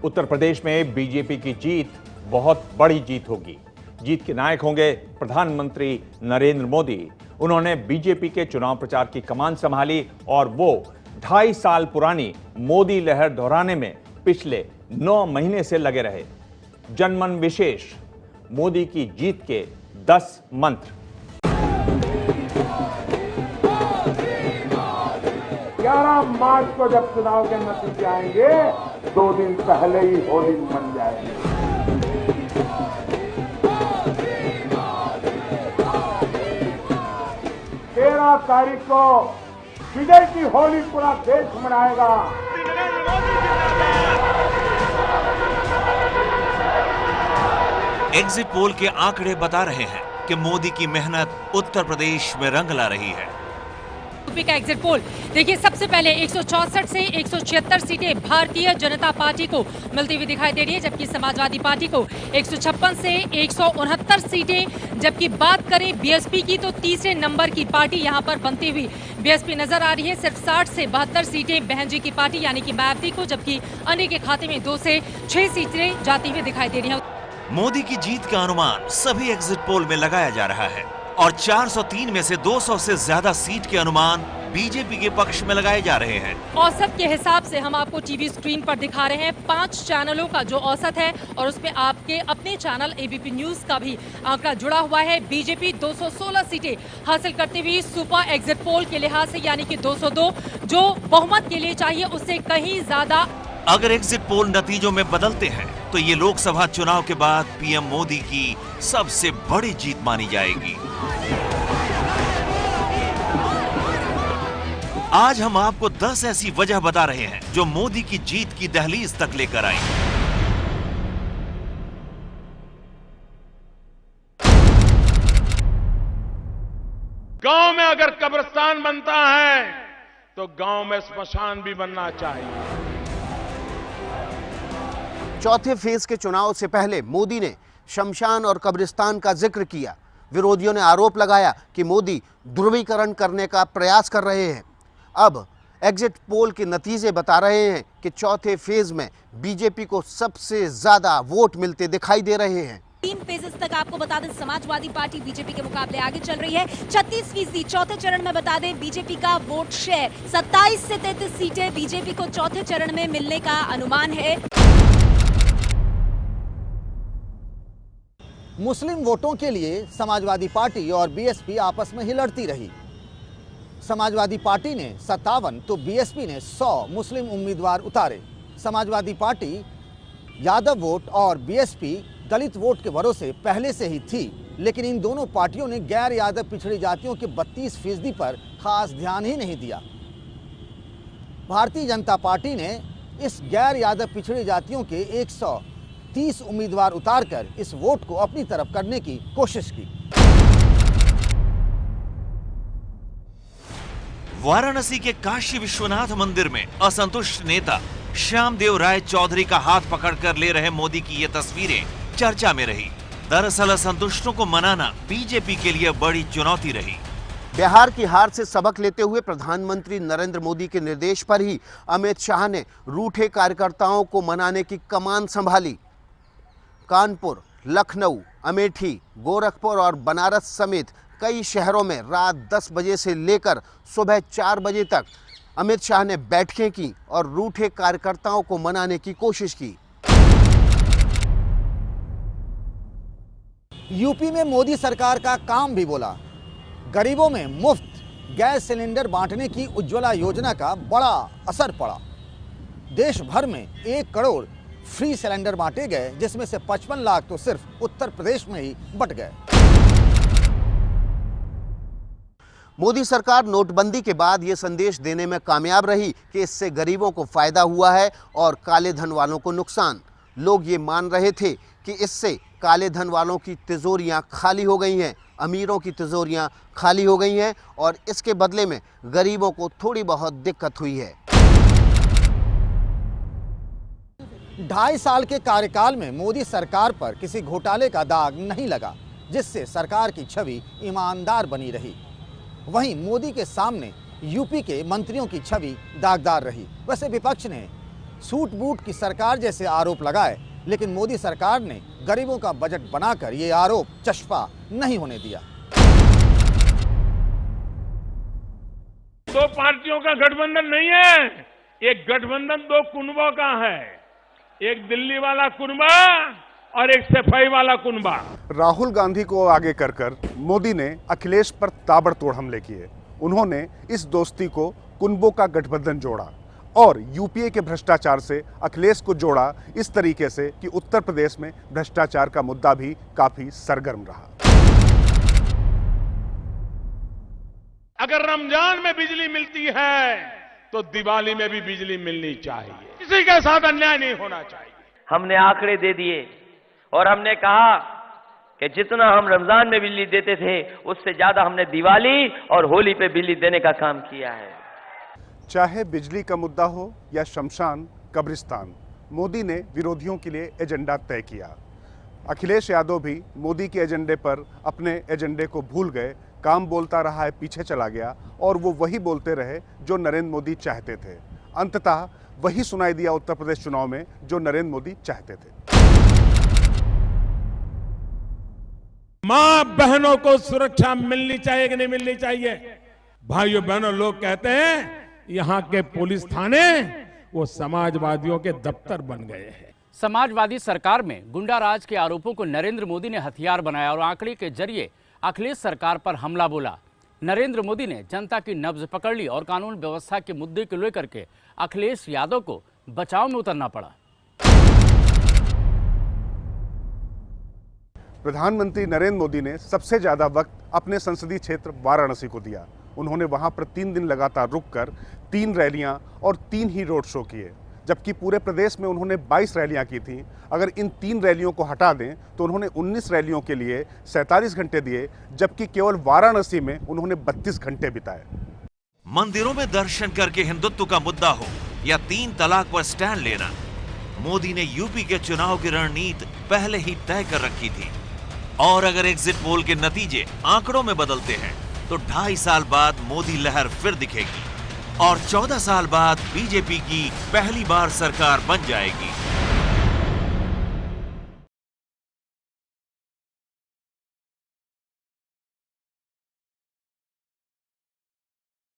उत्तर प्रदेश में बीजेपी की जीत बहुत बड़ी जीत होगी। जीत के नायक होंगे प्रधानमंत्री नरेंद्र मोदी। उन्होंने बीजेपी के चुनाव प्रचार की कमान संभाली और वो 2.5 साल पुरानी मोदी लहर दोहराने में पिछले 9 महीने से लगे रहे। जनमन विशेष, मोदी की जीत के 10 मंत्र। 11 मार्च को जब चुनाव के नतीजे आएंगे, 2 दिन पहले ही होली मन जाएगी। 13 तारीख को विजय की होली पूरा देश मनाएगा। एग्जिट पोल के आंकड़े बता रहे हैं कि मोदी की मेहनत उत्तर प्रदेश में रंग ला रही है। यूपी का एग्जिट पोल देखिए, सबसे पहले 164 से 176 सीटें भारतीय जनता पार्टी को मिलती हुई दिखाई दे रही है, जबकि समाजवादी पार्टी को 156 से 169 सीटें। जबकि बात करें बीएसपी की तो तीसरे नंबर की पार्टी यहां पर बनती हुई बीएसपी नजर आ रही है। सिर्फ 60 से 72 सीटें बहन जी की पार्टी यानी कि मायावती को, जबकि अन्य के खाते में 2 से 6 सीटें जाती हुई दिखाई दे रही है। मोदी की जीत का अनुमान सभी एग्जिट पोल में लगाया जा रहा है और 403 में से 200 से ज्यादा सीट के अनुमान बीजेपी के पक्ष में लगाए जा रहे हैं। औसत के हिसाब से हम आपको टीवी स्क्रीन पर दिखा रहे हैं 5 चैनलों का जो औसत है, और उसमें आपके अपने चैनल एबीपी न्यूज का भी आंकड़ा जुड़ा हुआ है। बीजेपी 216 सीटें हासिल करती हुई सुपर एग्जिट पोल के लिहाज से यानी कि 202, जो बहुमत के लिए चाहिए उससे कहीं ज्यादा। अगर एग्जिट पोल नतीजों में बदलते हैं तो ये लोकसभा चुनाव के बाद पीएम मोदी की सबसे बड़ी जीत मानी जाएगी। आज हम आपको 10 ऐसी वजह बता रहे हैं जो मोदी की जीत की दहलीज तक लेकर आई। गांव में अगर कब्रिस्तान बनता है तो गांव में स्मशान भी बनना चाहिए। चौथे फेज के चुनाव से पहले मोदी ने शमशान और कब्रिस्तान का जिक्र किया। विरोधियों ने आरोप लगाया कि मोदी ध्रुवीकरण करने का प्रयास कर रहे हैं। अब एग्जिट पोल के नतीजे बता रहे हैं कि चौथे फेज में बीजेपी को सबसे ज्यादा वोट मिलते दिखाई दे रहे हैं। 3 फेजेस तक आपको बता दें समाजवादी पार्टी बीजेपी के मुकाबले आगे चल रही है। 36%। चौथे चरण में बता दें बीजेपी का वोट शेयर 27 से 33 सीटें बीजेपी को चौथे चरण में मिलने का अनुमान है। मुस्लिम वोटों के लिए समाजवादी पार्टी और बीएसपी आपस में ही लड़ती रही। समाजवादी पार्टी ने 57 तो बीएसपी ने 100 मुस्लिम उम्मीदवार उतारे। समाजवादी पार्टी यादव वोट और बीएसपी दलित वोट के भरोसे पहले से ही थी, लेकिन इन दोनों पार्टियों ने गैर यादव पिछड़ी जातियों के 32% पर खास ध्यान ही नहीं दिया। भारतीय जनता पार्टी ने इस गैर यादव पिछड़ी जातियों के 130 उम्मीदवार उतारकर इस वोट को अपनी तरफ करने की कोशिश की। वाराणसी के काशी विश्वनाथ मंदिर में असंतुष्ट नेता श्यामदेव राय चौधरी का हाथ पकड़कर ले रहे मोदी की ये तस्वीरें चर्चा में रही। दरअसल असंतुष्टों को मनाना बीजेपी के लिए बड़ी चुनौती रही। बिहार की हार से सबक लेते हुए प्रधानमंत्री नरेंद्र मोदी के निर्देश पर ही अमित शाह ने रूठे कार्यकर्ताओं को मनाने की कमान संभाली। कानपुर, लखनऊ, अमेठी, गोरखपुर और बनारस समेत कई शहरों में रात 10 बजे से लेकर सुबह 4 बजे तक अमित शाह ने बैठकें की और रूठे कार्यकर्ताओं को मनाने की कोशिश की। यूपी में मोदी सरकार का काम भी बोला। गरीबों में मुफ्त गैस सिलेंडर बांटने की उज्ज्वला योजना का बड़ा असर पड़ा। देश भर में 1 करोड़ फ्री सिलेंडर बांटे गए, जिसमें से 55 लाख तो सिर्फ उत्तर प्रदेश में ही बंट गए। मोदी सरकार नोटबंदी के बाद ये संदेश देने में कामयाब रही कि इससे गरीबों को फायदा हुआ है और काले धन वालों को नुकसान। लोग ये मान रहे थे कि इससे काले धन वालों की तिजोरियां खाली हो गई हैं, अमीरों की तिजोरियां खाली हो गई हैं और इसके बदले में गरीबों को थोड़ी बहुत दिक्कत हुई है। 2.5 साल के कार्यकाल में मोदी सरकार पर किसी घोटाले का दाग नहीं लगा, जिससे सरकार की छवि ईमानदार बनी रही। वहीं मोदी के सामने यूपी के मंत्रियों की छवि दागदार रही। वैसे विपक्ष ने सूट बूट की सरकार जैसे आरोप लगाए, लेकिन मोदी सरकार ने गरीबों का बजट बनाकर ये आरोप चश्पा नहीं होने दिया। दो पार्टियों का गठबंधन नहीं है, एक गठबंधन दो कुनबों का है, एक दिल्ली वाला कुनबा और एक सफाई वाला कुनबा। राहुल गांधी को आगे कर मोदी ने अखिलेश पर ताबड़तोड़ हमले किए। उन्होंने इस दोस्ती को कुनबों का गठबंधन जोड़ा और यूपीए के भ्रष्टाचार से अखिलेश को जोड़ा इस तरीके से कि उत्तर प्रदेश में भ्रष्टाचार का मुद्दा भी काफी सरगर्म रहा। अगर रमजान में बिजली मिलती है तो दिवाली में भी बिजली मिलनी चाहिए, किसी के साथ अन्याय नहीं होना चाहिए। हमने आंकड़े दे दिए और हमने कहा कि जितना हम रमजान में बिजली देते थे उससे ज्यादा हमने दिवाली और होली पे बिजली देने का काम किया है। चाहे बिजली का मुद्दा हो या शमशान कब्रिस्तान, मोदी ने विरोधियों के लिए एजेंडा तय किया। अखिलेश यादव भी मोदी के एजेंडे पर अपने एजेंडे को भूल गए, काम बोलता रहा है, पीछे चला गया और वो वही बोलते रहे जो नरेंद्र मोदी चाहते थे। अंततः वही सुनाई दिया उत्तर प्रदेश चुनाव में जो नरेंद्र मोदी चाहते थे। मां बहनों को सुरक्षा मिलनी चाहिए कि नहीं मिलनी चाहिए? भाइयों बहनों, लोग कहते हैं यहाँ के पुलिस थाने वो समाजवादियों के दफ्तर बन गए हैं। समाजवादी सरकार में गुंडा राज के आरोपों को नरेंद्र मोदी ने हथियार बनाया और आंकड़े के जरिए अखिलेश सरकार पर हमला बोला। नरेंद्र मोदी ने जनता की नब्ज पकड़ ली और कानून व्यवस्था के मुद्दे को लेकर के अखिलेश यादव को बचाव में उतरना पड़ा। प्रधानमंत्री नरेंद्र मोदी ने सबसे ज्यादा वक्त अपने संसदीय क्षेत्र वाराणसी को दिया। उन्होंने वहां पर 3 दिन लगातार रुककर 3 रैलियां और 3 ही रोड शो किए, जबकि पूरे प्रदेश में उन्होंने 22 रैलियां की थीं। अगर इन 3 रैलियों को हटा दें तो उन्होंने 19 रैलियों के लिए 47 घंटे दिए, जबकि केवल वाराणसी में उन्होंने 32 घंटे बिताए। मंदिरों में दर्शन करके हिंदुत्व का मुद्दा हो या 3 तलाक पर स्टैंड लेना, मोदी ने यूपी के चुनाव की रणनीति पहले ही तय कर रखी थी। और अगर एग्जिट पोल के नतीजे आंकड़ों में बदलते हैं तो 2.5 साल बाद मोदी लहर फिर दिखेगी और 14 साल बाद बीजेपी की पहली बार सरकार बन जाएगी।